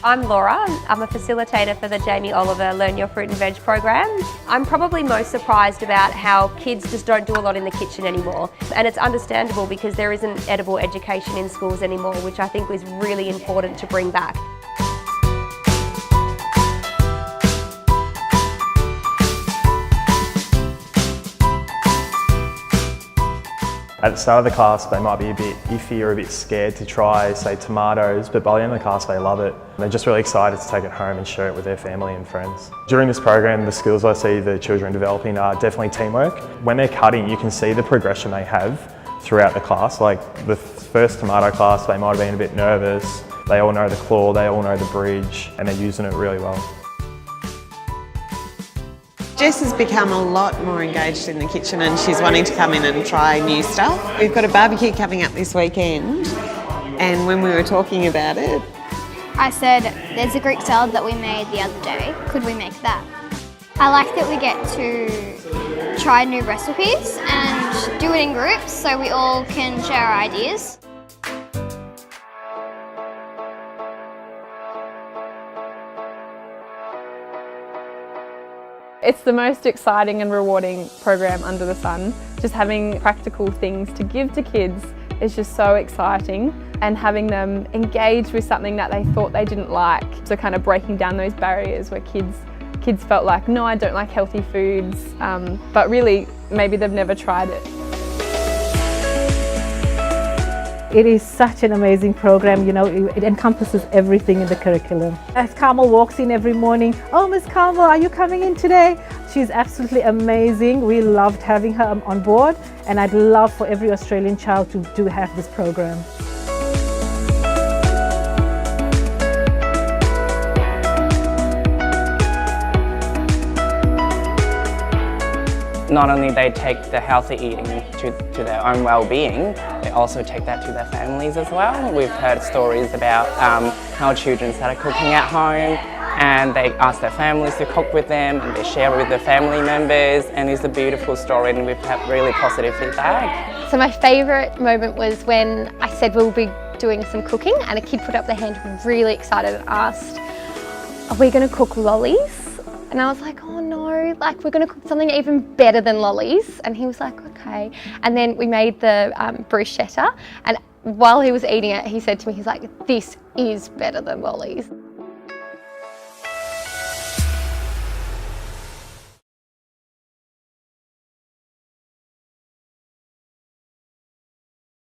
I'm Laura. I'm a facilitator for the Jamie Oliver Learn Your Fruit and Veg program. I'm probably most surprised about how kids just don't do a lot in the kitchen anymore. And it's understandable because there isn't edible education in schools anymore, which I think was really important to bring back. At the start of the class, they might be a bit iffy or a bit scared to try, say, tomatoes, but by the end of the class, they love it. They're just really excited to take it home and share it with their family and friends. During this program, the skills I see the children developing are definitely teamwork. When they're cutting, you can see the progression they have throughout the class. Like the first tomato class, they might have been a bit nervous. They all know the claw, they all know the bridge, and they're using it really well. Jess has become a lot more engaged in the kitchen and she's wanting to come in and try new stuff. We've got a barbecue coming up this weekend, and when we were talking about it, I said, there's a Greek salad that we made the other day, could we make that? I like that we get to try new recipes and do it in groups so we all can share our ideas. It's the most exciting and rewarding program under the sun. Just having practical things to give to kids is just so exciting, and having them engage with something that they thought they didn't like. So kind of breaking down those barriers where kids felt like, no, I don't like healthy foods, but really maybe they've never tried it. It is such an amazing program, you know, it encompasses everything in the curriculum. As Carmel walks in every morning, oh, Miss Carmel, are you coming in today? She's absolutely amazing. We loved having her on board, and I'd love for every Australian child to have this program. Not only they take the healthy eating to their own well-being, they also take that to their families as well. We've heard stories about how children started cooking at home and they ask their families to cook with them and they share with their family members, and it's a beautiful story and we've had really positive feedback. So my favourite moment was when I said we'll be doing some cooking and a kid put up their hand really excited and asked, are we going to cook lollies? And I was like, oh no, like we're going to cook something even better than lollies. And he was like, okay. And then we made the bruschetta, and while he was eating it, he said to me, he's like, this is better than lollies.